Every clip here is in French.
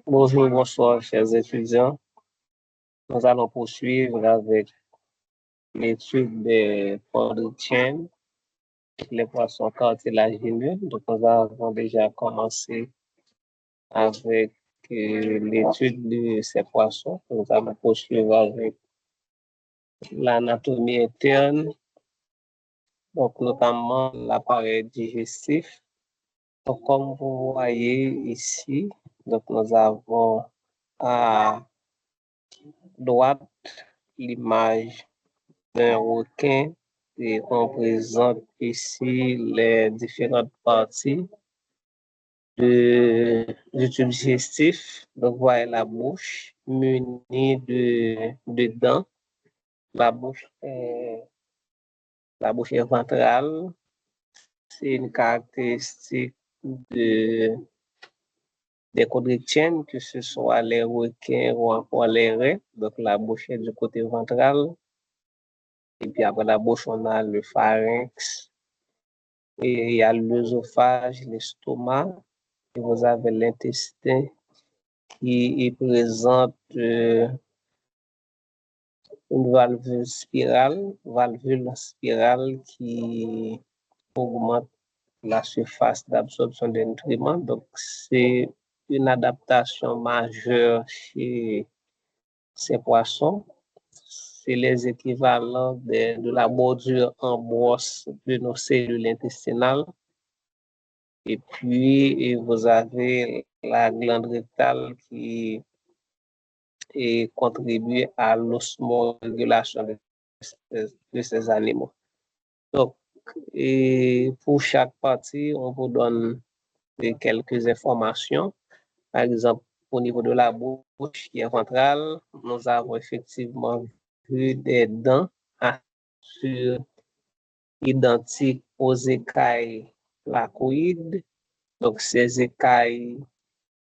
Bonjour, bonsoir, chers étudiants. Nous allons poursuivre avec l'étude des chordiciennes, les poissons cartilagineux. Donc, nous avons déjà commencé avec l'étude de ces poissons. Nous allons poursuivre avec l'anatomie interne, donc notamment l'appareil digestif. Donc, comme vous voyez ici, donc nous avons à droite l'image d'un requin et on présente ici les différentes parties du tube digestif. Donc, voilà la bouche munie de dents. La bouche est ventrale. C'est une caractéristique des chordiciennes, que ce soit les requins ou encore les raies. Donc, la bouche est du côté ventral. Et puis après la bouche, on a le pharynx. Et il y a l'œsophage, l'estomac. Et vous avez l'intestin qui présente une valvule spirale qui augmente la surface d'absorption des nutriments. Donc, c'est une adaptation majeure chez ces poissons. C'est les équivalents de la bordure en brosse de nos cellules intestinales. Et puis, vous avez la glande rectale qui contribue à l'osmorégulation de ces animaux. Donc, pour chaque partie, on vous donne quelques informations. Par exemple, au niveau de la bouche qui est ventrale, nous avons effectivement vu des dents identiques aux écailles placoïdes. Donc, ces écailles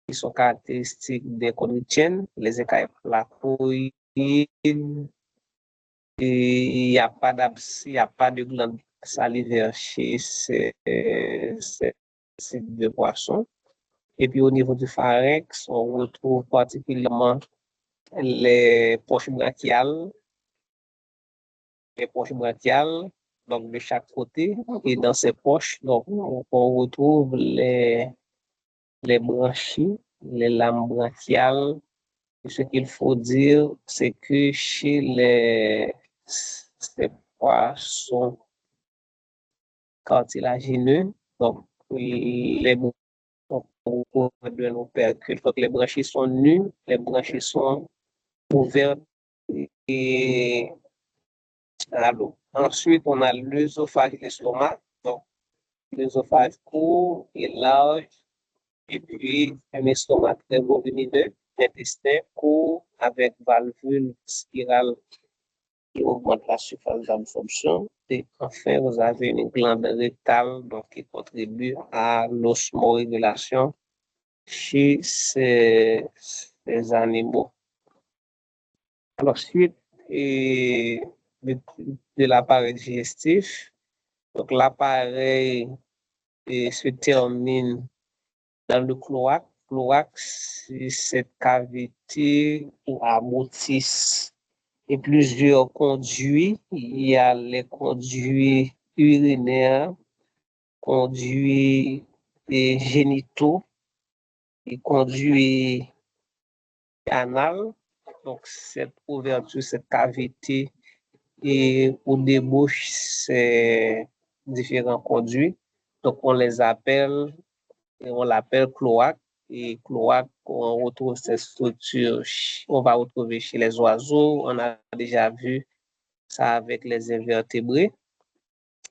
qui sont caractéristiques des chordiciennes, les écailles placoïdes, il n'y a pas de glande salivaire chez ces types de poissons. Et puis au niveau du pharynx, on retrouve particulièrement les poches branchiales, donc de chaque côté. Et dans ces poches, donc, on retrouve les branchies, les lames branchiales. Et ce qu'il faut dire, c'est que chez ces poissons cartilagineux, donc les de l'opercule. Donc, les branchies sont nues, les branchies sont ouvertes et à l'eau. Ensuite, on a l'œsophage et l'estomac. Donc, l'œsophage court et large, et puis un estomac très volumineux, l'intestin court avec valvule spirale qui augmente la surface d'absorption. Et enfin, vous avez une glande rectale donc, qui contribue à l'osmorégulation chez ces animaux. Alors, suite de l'appareil digestif, donc l'appareil se termine dans le cloaque. Cloaque, c'est cette cavité où aboutissent et plusieurs conduits. Il y a les conduits urinaires, conduits génitaux, et conduits anal. Donc, cette ouverture, cette cavité et où débouchent ces différents conduits. Donc, on l'appelle cloaque. Et cloaque, on retrouve cette structure, on va retrouver chez les oiseaux. On a déjà vu ça avec les invertébrés.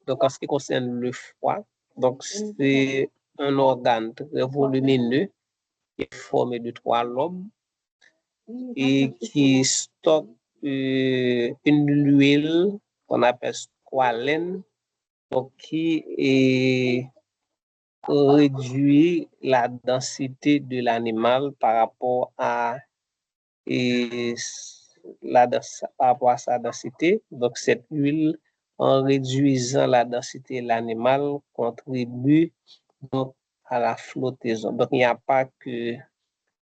Donc, en ce qui concerne le foie, donc c'est un organe très volumineux qui est formé de 3 lobes et qui stocke une huile qu'on appelle squalène, donc qui réduit la densité de l'animal par rapport à et par rapport à sa densité. Donc, cette huile, en réduisant la densité de l'animal, contribue donc à la flottaison. Donc, il n'y a pas que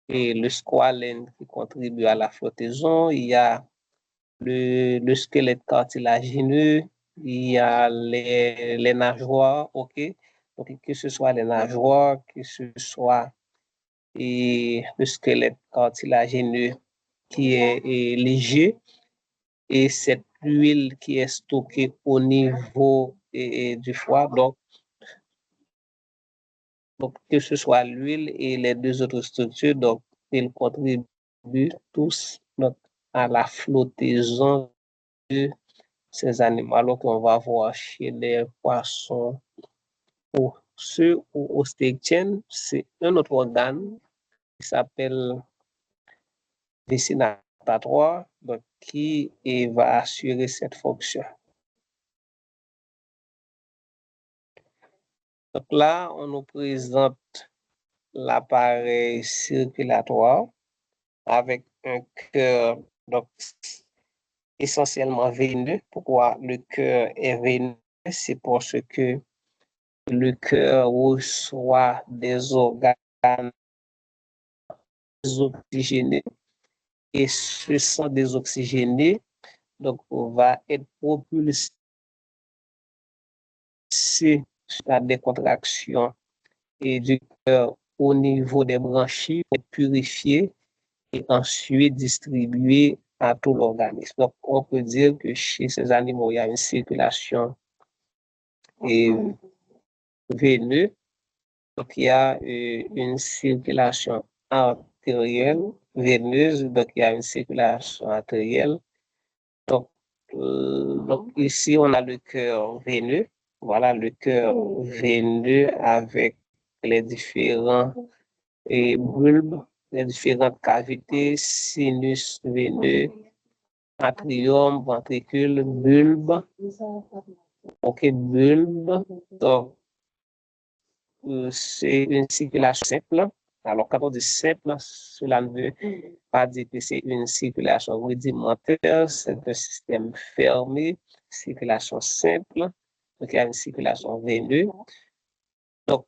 le squalène qui contribue à la flottaison, il y a le squelette cartilagineux, il y a les nageoires, ok? Donc, que ce soit les nageoires, que ce soit le squelette cartilagineux qui est léger, et cette huile qui est stockée au niveau du foie. Donc, que ce soit l'huile et les deux autres structures, donc, ils contribuent tous donc, à la flottaison de ces animaux qu'on va voir chez les poissons. Pour ceux ostéichiennes, c'est un autre organe qui s'appelle vessie natatoire, donc, qui va assurer cette fonction. Donc là, on nous présente l'appareil circulatoire avec un cœur donc, essentiellement veineux. Pourquoi le cœur est veineux? C'est parce que le cœur reçoit des organes oxygénés et ce sang désoxygéné donc, va être propulsé à des contractions et du cœur au niveau des branchies pour être purifié et ensuite distribué à tout l'organisme. Donc, on peut dire que chez ces animaux, il y a une circulation veineuse. Donc, il y a une circulation artérielle veineuse. Donc, il y a une circulation artérielle. Donc, ici, on a le cœur veineux. Voilà le cœur veineux avec les différents bulbes, les différentes cavités, sinus veineux, atrium, ventricule, bulbe. Ok, bulbe. Donc, c'est une circulation simple. Alors, quand on dit simple, cela ne veut pas dire que c'est une circulation rudimentaire, c'est un système fermé, circulation simple, donc il y a une circulation veineuse. Donc,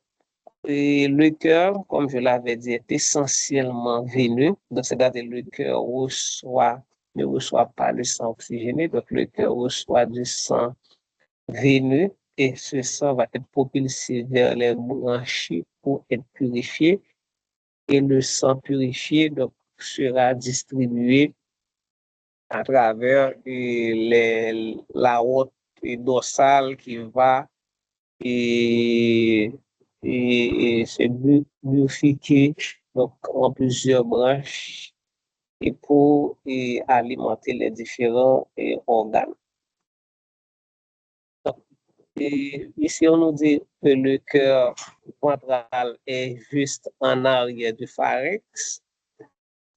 le cœur, comme je l'avais dit, est essentiellement veineux, donc c'est-à-dire que le cœur ne reçoit pas le sang oxygéné, donc le cœur reçoit du sang veineux et ce sang va être propulsé vers les branchies pour être purifié et le sang purifié donc, sera distribué à travers la route dorsale qui va se bifurquer donc, en plusieurs branches et pour alimenter les différents organes. Et ici, on nous dit que le cœur ventral est juste en arrière du pharynx.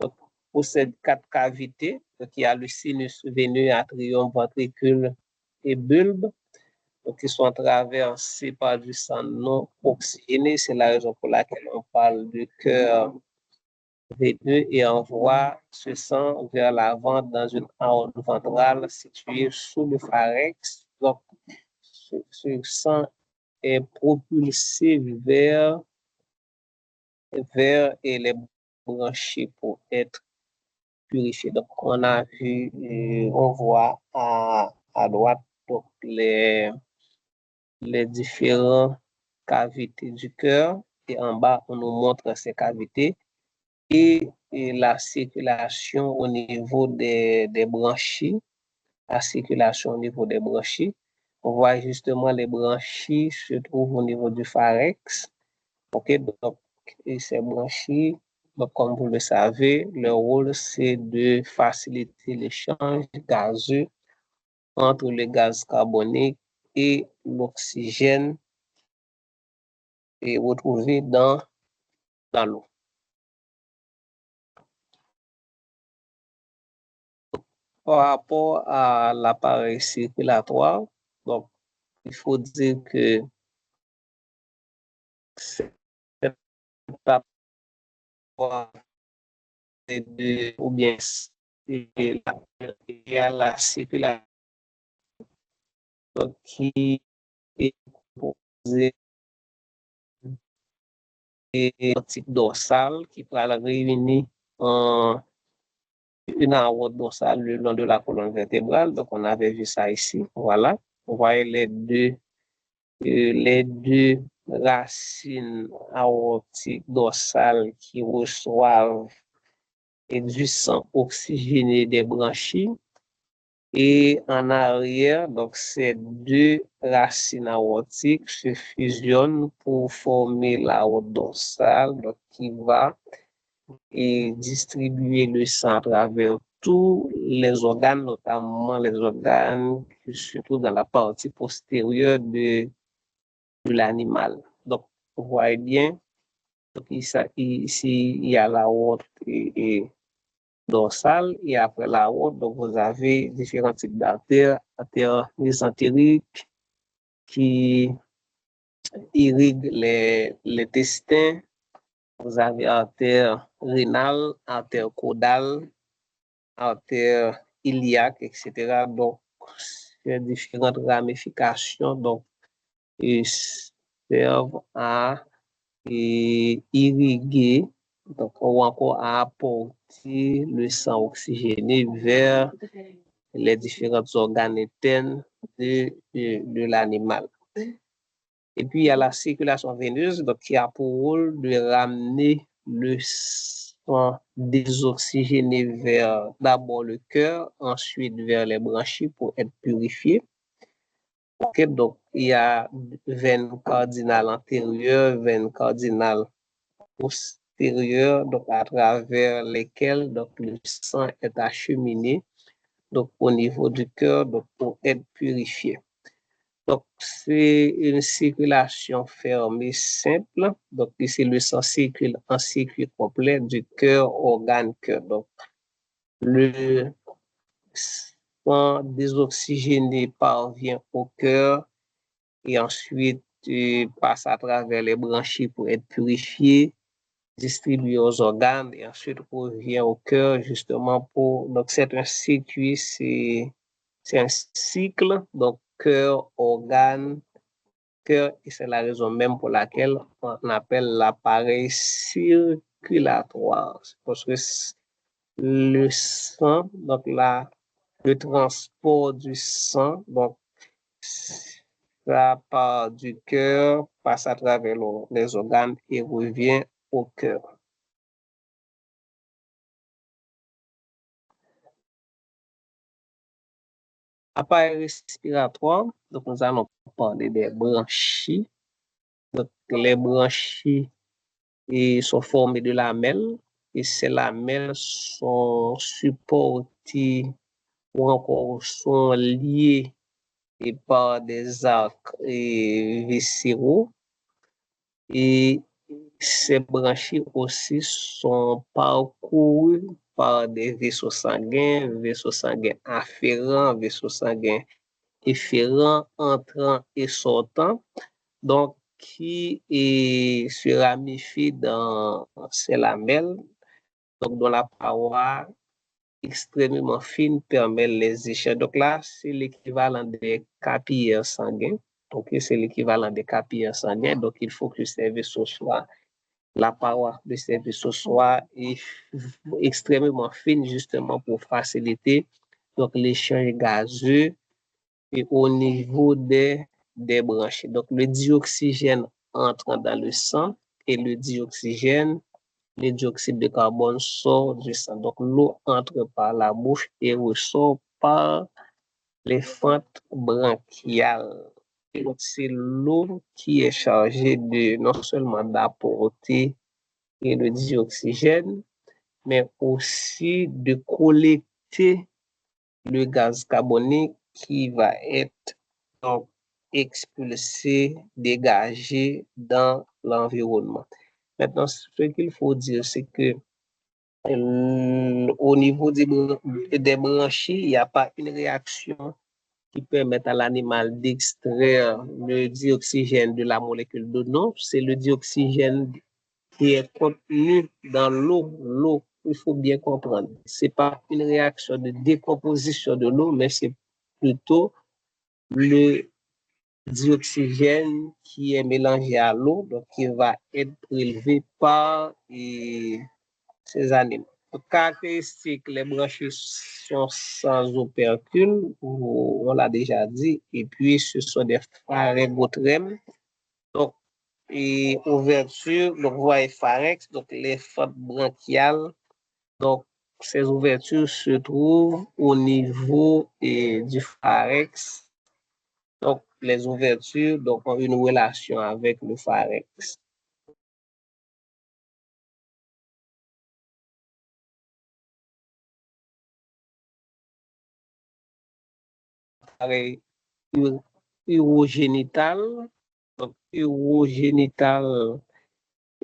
Donc, possède 4 cavités. Donc, il y a le sinus veineux, atrium, ventricule et bulbe. Donc, qui sont traversés par du sang non oxygéné. C'est la raison pour laquelle on parle de cœur veineux et envoie ce sang vers l'avant dans une aorte ventrale située sous le pharynx. Donc, ce sang est propulsé vers les branchies pour être purifié. Donc, on a vu, on voit à droite donc, les différentes cavités du cœur et en bas, on nous montre ces cavités et la circulation au niveau des branchies, la circulation au niveau des branchies. On voit justement les branchies se trouvent au niveau du pharynx. Ok, donc, ces branchies, donc, comme vous le savez, leur rôle, c'est de faciliter l'échange gazeux entre le gaz carbonique et l'oxygène retrouvé dans l'eau. Par rapport à l'appareil circulatoire, donc, il faut dire que cet appareil ou bien il y a la circulation qui est composée et type dorsale qui va la réunir en une aorte dorsale le long de la colonne vertébrale. Donc, on avait vu ça ici. Voilà. On voyait les deux racines aortiques dorsales qui reçoivent du sang oxygéné des branchies. Et en arrière, donc ces deux racines aortiques se fusionnent pour former l'aorte dorsale, donc qui va distribuer le sang à travers tous les organes, notamment les organes, surtout dans la partie postérieure de l'animal. Donc, vous voyez bien, donc ici, il y a l'aorte dorsale et après l'aorte, donc vous avez différents types d'artères, artères mésentériques qui irriguent les intestins, vous avez artère rénale, artère caudale, artère iliaque, etc. Donc, ces différentes ramifications donc, servent à irriguer donc, ou encore à apporter le sang oxygéné vers les différents organes internes de l'animal. Et puis, il y a la circulation veineuse donc, qui a pour rôle de ramener le sang désoxygéné vers d'abord le cœur, ensuite vers les branchies pour être purifié. Okay, donc, il y a veine cardinale antérieure, veine cardinale postérieure, donc à travers lesquelles donc, le sang est acheminé donc, au niveau du cœur donc, pour être purifié. Donc, c'est une circulation fermée simple. Donc, ici, le sang circule en circuit complet du cœur, organe, cœur. Donc, le sang désoxygéné parvient au cœur et ensuite passe à travers les branchies pour être purifié, distribué aux organes et ensuite revient au cœur justement pour... Donc, c'est un circuit, c'est un cycle, donc cœur, organe, cœur, et c'est la raison même pour laquelle on appelle l'appareil circulatoire. Parce que le sang, donc le transport du sang, donc ça part du cœur, passe à travers les organes et revient au cœur. Appareil respiratoire, donc nous allons parler des branchies. Donc les branchies sont formées de lamelles et ces lamelles sont supportées ou encore sont liées par des arcs viscéraux et ces branchies aussi sont parcourues par des vaisseaux sanguins afférents, vaisseaux sanguins efférents, entrants et sortants, donc qui se ramifient dans ces lamelles, donc dont la paroi extrêmement fine permet les échelles. Donc là, c'est l'équivalent des capillaires sanguins. Donc, c'est l'équivalent des capillaires sanguins. Donc, il faut que ces vaisseaux soient, la paroi de ces vaisseaux soit extrêmement fine justement pour faciliter donc l'échange gazeux et au niveau des branchies. Donc, le dioxygène entre dans le sang et le dioxyde de carbone sort du sang. Donc, l'eau entre par la bouche et ressort par les fentes bronchiales. Donc, c'est l'eau qui est chargée de non seulement d'apporter le dioxygène, mais aussi de collecter le gaz carbonique qui va être donc, expulsé, dégagé dans l'environnement. Maintenant, ce qu'il faut dire, c'est que au niveau des branchies, il n'y a pas une réaction qui permet à l'animal d'extraire le dioxygène de la molécule d'eau. Non, c'est le dioxygène qui est contenu dans l'eau il faut bien comprendre, c'est pas une réaction de décomposition de l'eau, mais c'est plutôt le dioxygène qui est mélangé à l'eau, donc qui va être prélevé par ces animaux. Donc, caractéristique, les branchies sont sans opercule, on l'a déjà dit, et puis ce sont des pharégotrèmes. Donc, et ouverture, donc voie pharynx, donc les fentes branchiales. Donc, ces ouvertures se trouvent au niveau du pharynx. Donc, les ouvertures donc, ont une relation avec le pharynx. Pareil, urogénital. Donc, urogénital,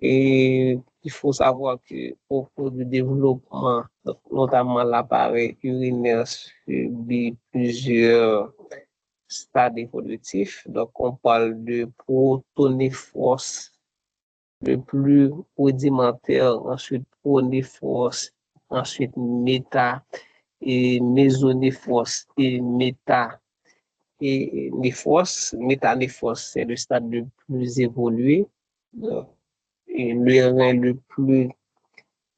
et il faut savoir qu'au cours du développement, donc, notamment l'appareil urinaire subit plusieurs stades évolutifs. Donc, on parle de protonéphros, le plus rudimentaire, ensuite pronéphros, ensuite méta et mésonéphros et méta. Et néphros, métanéphros, c'est le stade le plus évolué. Et le rein le plus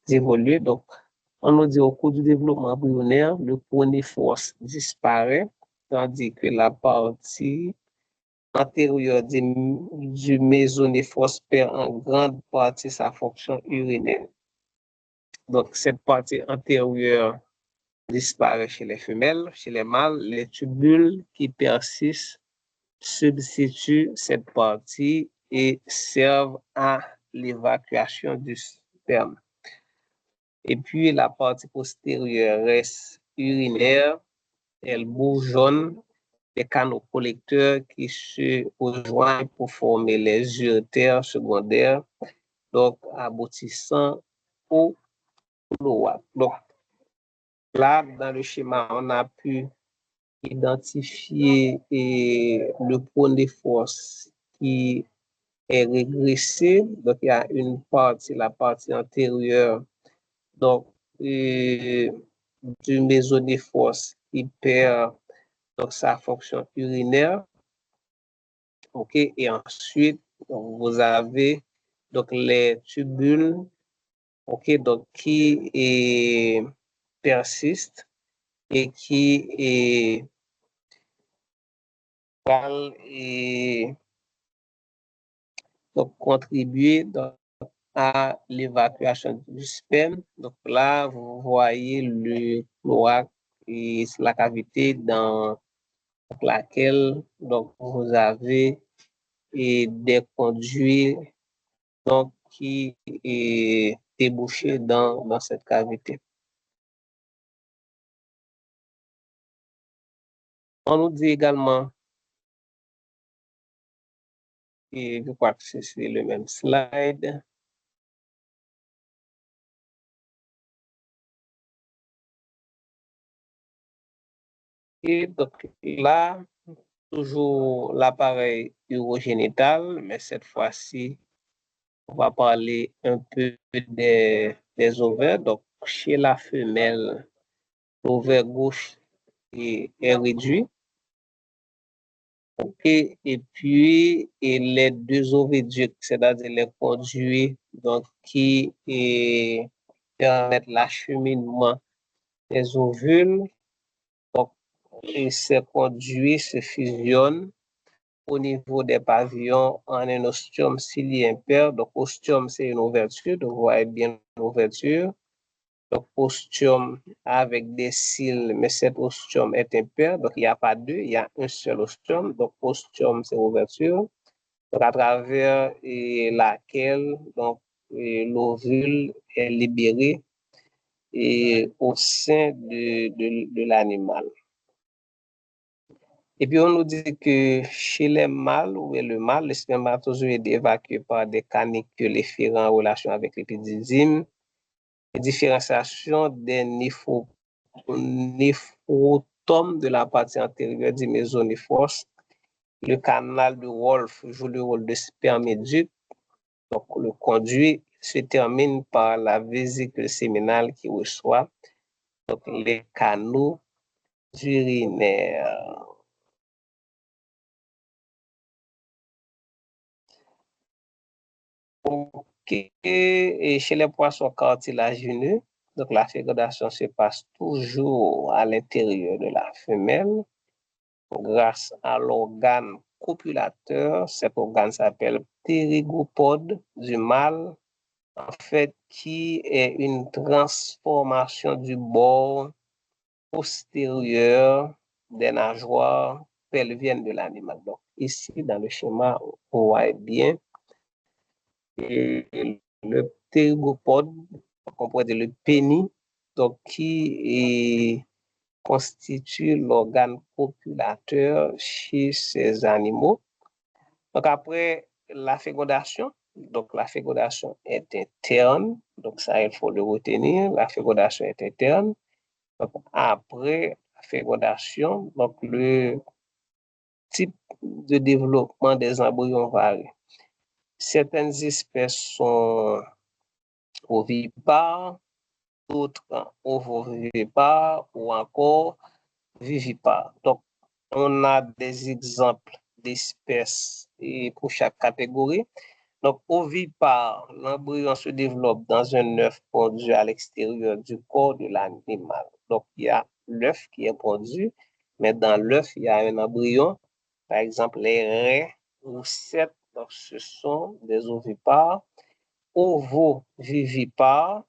évolué. Donc, on nous dit au cours du développement embryonnaire, le pronéphros disparaît, tandis que la partie antérieure du mésonéphros perd en grande partie sa fonction urinaire. Donc, cette partie antérieure disparaît chez les femelles, chez les mâles, les tubules qui persistent substituent cette partie et servent à l'évacuation du sperme. Et puis la partie postérieure reste urinaire, elle bourgeonne les canaux collecteurs qui se rejoignent pour former les urétères secondaires, donc aboutissant au cloaque. Donc là, dans le schéma, on a pu identifier le pronéphros qui est régressé. Donc, il y a une partie, la partie antérieure, donc, du mésonéphros qui perd donc, sa fonction urinaire. OK? Et ensuite, donc, vous avez donc, les tubules, OK? Donc, qui persistent et qui donc, contribuer à l'évacuation du sperme. Donc là, vous voyez le cloaque et la cavité dans laquelle donc, vous avez des conduits donc, qui est débouché dans cette cavité. On nous dit également, et je crois que c'est le même slide, et donc là, toujours l'appareil urogénital, mais cette fois-ci, on va parler un peu des ovaires. Donc, chez la femelle, l'ovaire gauche est réduit. Et puis, les deux oviducs, c'est-à-dire les conduits donc, qui permettent l'acheminement des ovules. Donc, et ces conduits se fusionnent au niveau des pavillons en un ostium cilié impair. Donc, ostium, c'est une ouverture. Donc, vous voyez bien l'ouverture. Donc, ostium avec des cils, mais cet ostium est impair. Donc, il n'y a pas deux, il y a un seul ostium. Donc, ostium, c'est ouverture. Donc, à travers laquelle donc, l'ovule est libéré au sein de l'animal. Et puis, on nous dit que chez les mâles, ou le mâle, le spermatozoïde est évacué par des canicules efférents en relation avec l'épididyme. La différenciation des néphrotomes de la partie antérieure du mésonéphros. Le canal de Wolff joue le rôle de sperméduc, donc le conduit, se termine par la vésicule séminale qui reçoit donc, les canaux urinaires. Ok. Et chez les poissons cartilagineux, donc la fécondation se passe toujours à l'intérieur de la femelle grâce à l'organe copulateur. Cet organe s'appelle ptérygopode du mâle, en fait, qui est une transformation du bord postérieur des nageoires pelviennes de l'animal. Donc, ici, dans le schéma, on voit bien le ptérygopode, on pourrait dire le pénis, donc qui constitue l'organe copulateur chez ces animaux. Donc après la fécondation, donc la fécondation est interne, donc ça il faut le retenir, la fécondation est interne. Donc après la fécondation, donc le type de développement des embryons varie. Certaines espèces sont ovipares, d'autres ovovivipares ou encore vivipares. Donc, on a des exemples d'espèces et pour chaque catégorie. Donc, ovipare, l'embryon se développe dans un œuf pondu à l'extérieur du corps de l'animal. Donc, il y a l'œuf qui est pondu, mais dans l'œuf, il y a un embryon. Par exemple, les raies roussettes, donc ce sont des ovipares. Ovovivipares,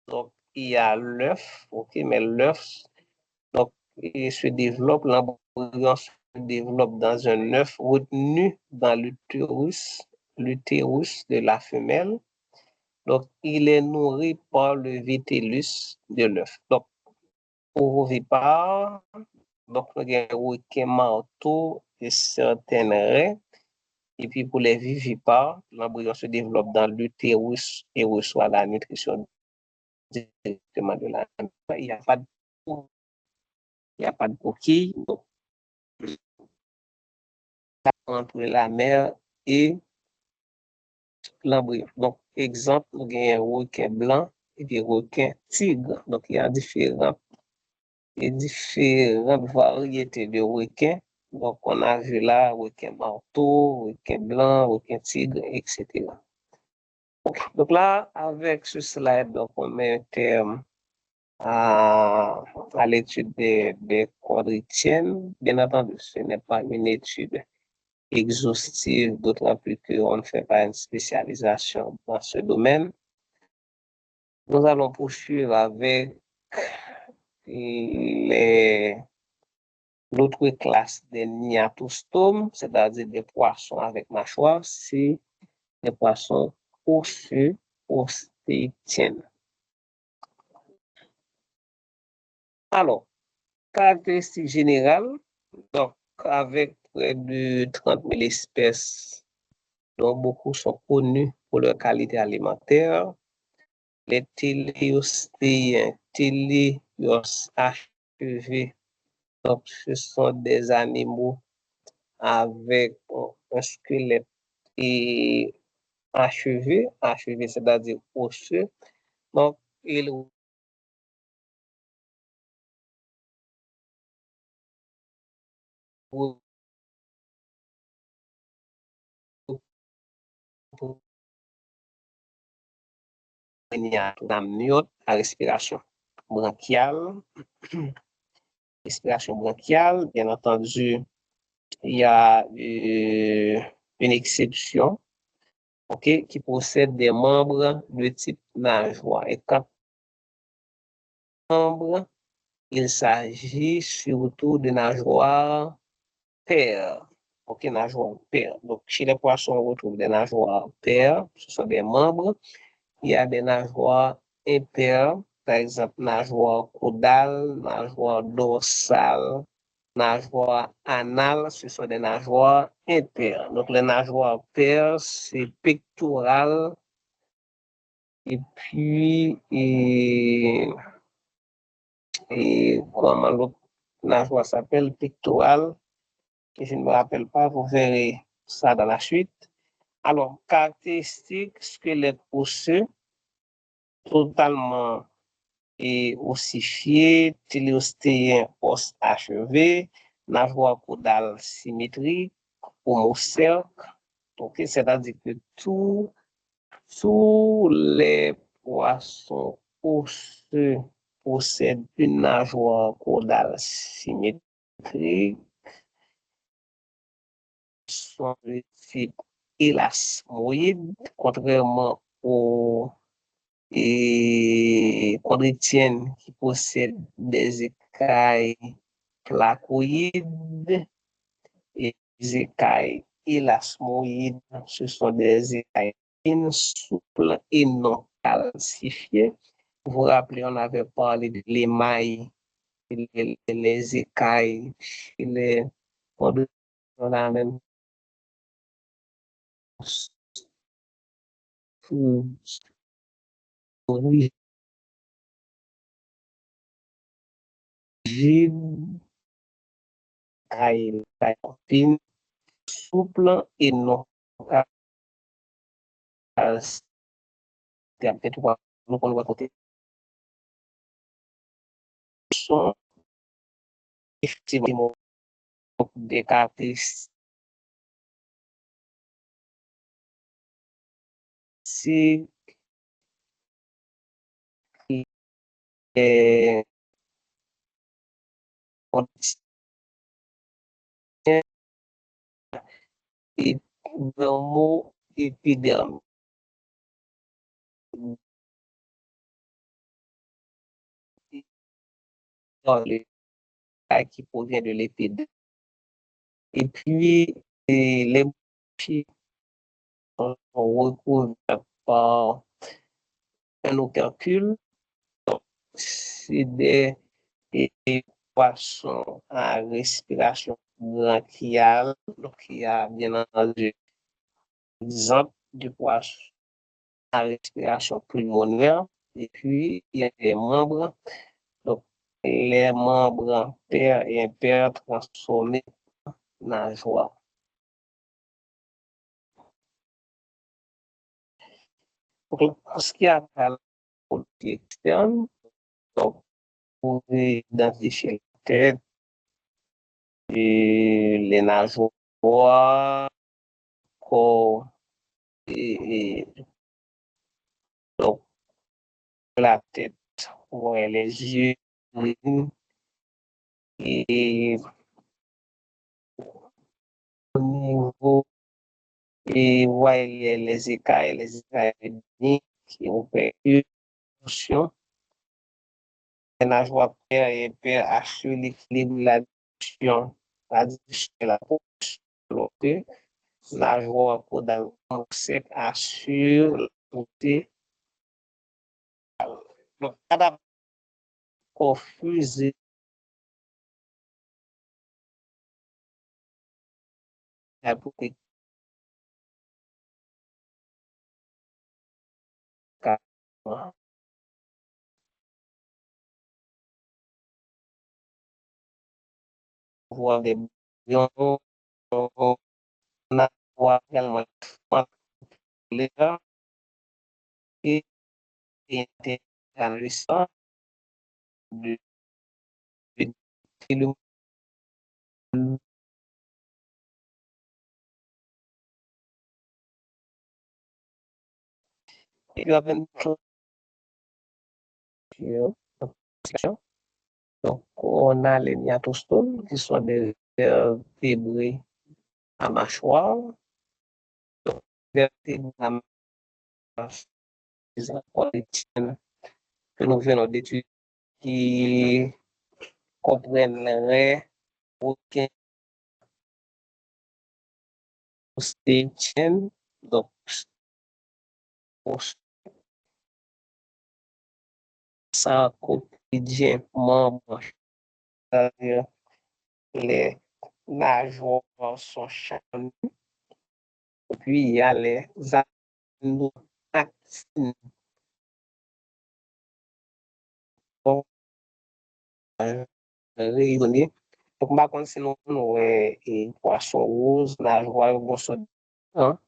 donc il y a l'œuf, ok, mais l'œuf, donc, il se développe, l'embryon se développe dans un œuf retenu dans l'utérus de la femelle. Donc, il est nourri par le vitellus de l'œuf. Donc, ovipare, donc, il y a un requin marteau et certaines raies. Et puis, pour les vivipares, l'embryon se développe dans l'utérus et reçoit la nutrition directement de la femme. Il n'y a pas de coquille. Donc, entre la mère et l'embryon. Donc, exemple, il y a un requin blanc et des requins tigres. Donc, il y a différentes variétés de requins. Donc, on a vu là requin marteau, requin blanc, requin tigre, etc. Okay. Donc là, avec ce slide, donc, on met un terme à l'étude des quadritiennes. Bien entendu, ce n'est pas une étude exhaustive, d'autant plus qu'on ne fait pas une spécialisation dans ce domaine. Nous allons poursuivre avec l'autre classe des niatostomes, c'est-à-dire des poissons avec mâchoire, c'est des poissons osseux, ostéichthyènes. Alors, caractéristiques générales, donc avec près de 30 000 espèces, dont beaucoup sont connues pour leur qualité alimentaire. Les téléostéiens, téléos achevés, donc ce sont des animaux avec un squelette et achevé, c'est-à-dire osseux. Donc, ils l'amniote à respiration bronchiale. Respiration bronchiale, bien entendu, il y a une exception, ok, qui possède des membres de type nageoire. Et quand membre, il s'agit surtout de nageoires paires. Ok, nageoires paires. Donc, chez les poissons, on retrouve des nageoires paires, ce sont des membres. Il y a des nageoires impaires, par exemple, nageoire caudale, nageoire dorsale, nageoire anale, ce sont des nageoires impaires. Donc, les nageoires paires, c'est pectoral, et puis, comment l'autre nageoire s'appelle, pectoral, que je ne me rappelle pas, vous verrez ça dans la suite. Alors, caractéristiques squelette osseux, totalement et ossifié, téléostéen os achevé, nageoire caudale symétrique, homocerque. Donc, c'est-à-dire que tous les poissons osseux possèdent une nageoire caudale symétrique, sont de type élasmoïde, contrairement aux chondritiennes qui possèdent des écailles placoïdes et les écailles élasmoïdes. Ce sont des écailles fines, souples et non calcifiées. Vous vous rappelez, on avait parlé de l'émail, les écailles, les chondritiennes, on a même rigide, taille fine, souple et non calcifiée. Peut-être nous on va côté sont effectivement des caractéristiques qui est épiderme dans le cas qui provient de l'épiderme. Et puis, les bouchées sont recouvertes par un opercule. C'est des poissons à respiration branchiale. Donc, il y a bien entendu l'exemple du poisson à respiration pulmonaire. Et puis, il y a des membres, donc les membres paires et impaires transformés en nageoires. Donc, pour ce qui a la politique externe, donc, vous pouvez identifier la tête et les nageoires, corps et donc la tête, ouais, les yeux et au niveau et ouais, les écailles qui opèrent une fonction, les nageoires paires et impaires assurent l'équilibre de la distribution, de la propreté, nageoire caudale sec assure la propreté. Donc, cada confusé la propreté voir des bouillons, on a voir également les et intéressant de film et la donc, on a les niatostomes qui sont des vertébrés à mâchoire, donc, vertébrés à mâchoire que nous venons d'étudier qui comprennent aucun ostéichien, donc, ça quotidien membre, c'est-à-dire les nageoires sont chaque puis il y a les actines rayonnés. Donc, par contre, sinon, nous, poisson rose, nageoire, bon, ça, hein?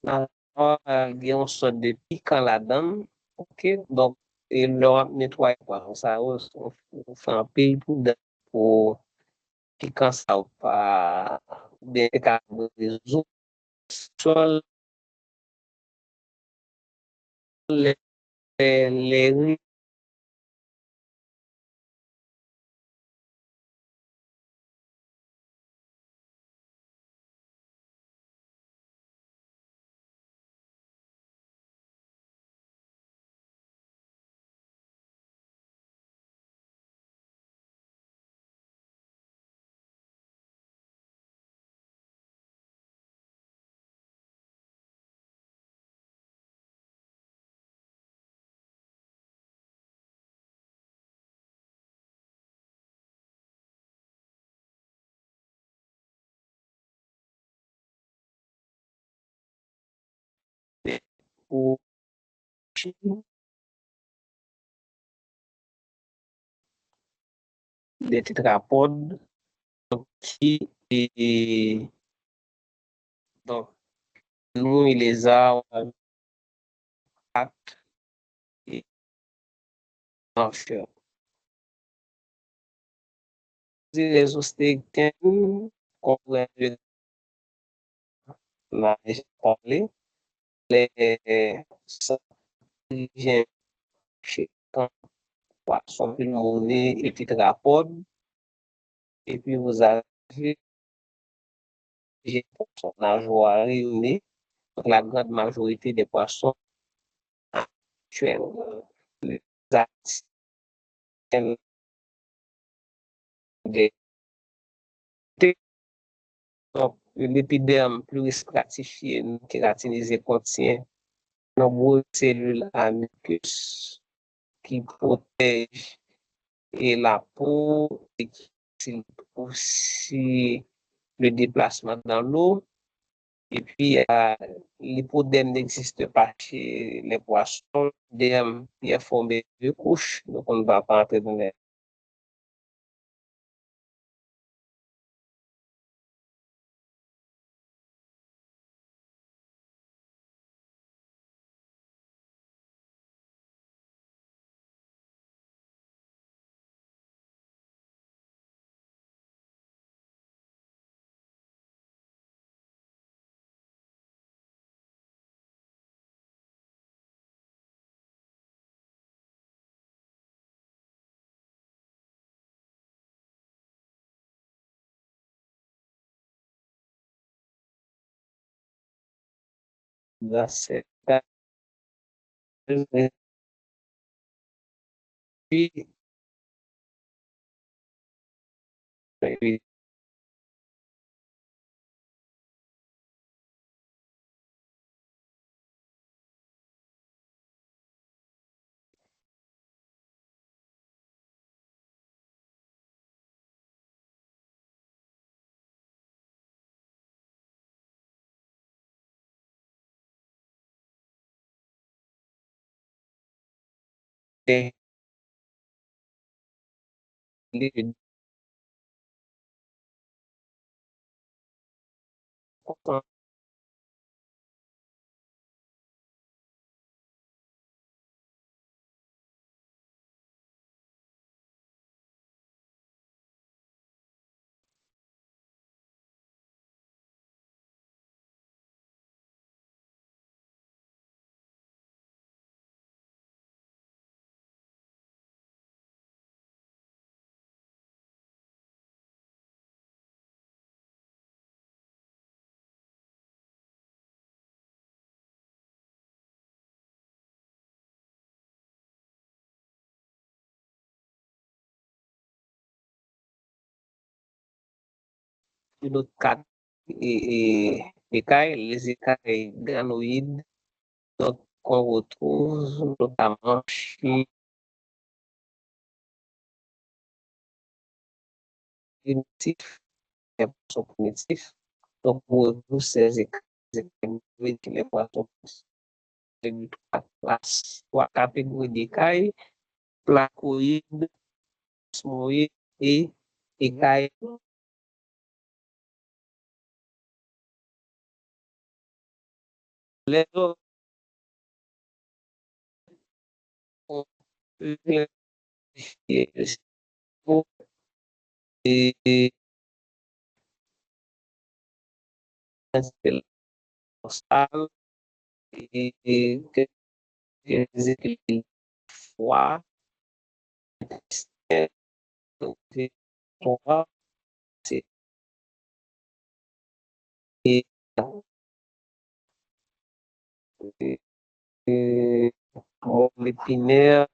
il y a une sorte de piquant là-dedans. OK? Donc, et là, nettoyer quoi. Ça, on fait un pays pour piquant ça ou pas, ou bien résoudre sur les pour des tétrapodes qui, et, donc, nous, il les a et marcheurs. Les ostéichthyens, comme là, j'ai parlé, les sangliers chez poisson pulmoné et tétrapodes, et puis vous avez les poissons nageoires rayonnés, la grande majorité des poissons actuels, les actiles, des donc, l'épiderme plus stratifié, kératinisé contient de nombreuses cellules à mucus qui protègent et la peau et qui facilite aussi le déplacement dans l'eau. Et puis, l'hypodème n'existe pas chez les poissons. L'hypodème est formé de deux couches, donc on ne va pas entrer dans les. Dans cette puis, les l'autre quatre écailles, les écailles granoïdes, donc qu'on retrouve notamment chez les primitifs, les poissons primitifs. Donc, on retrouve ces écailles qui les poissons de trois catégories d'écailles, placoïdes, osmoïdes et écailles Les autres ont vérifié pour et installer leur salle et que les équipes froid, pour et pour l'épinaire,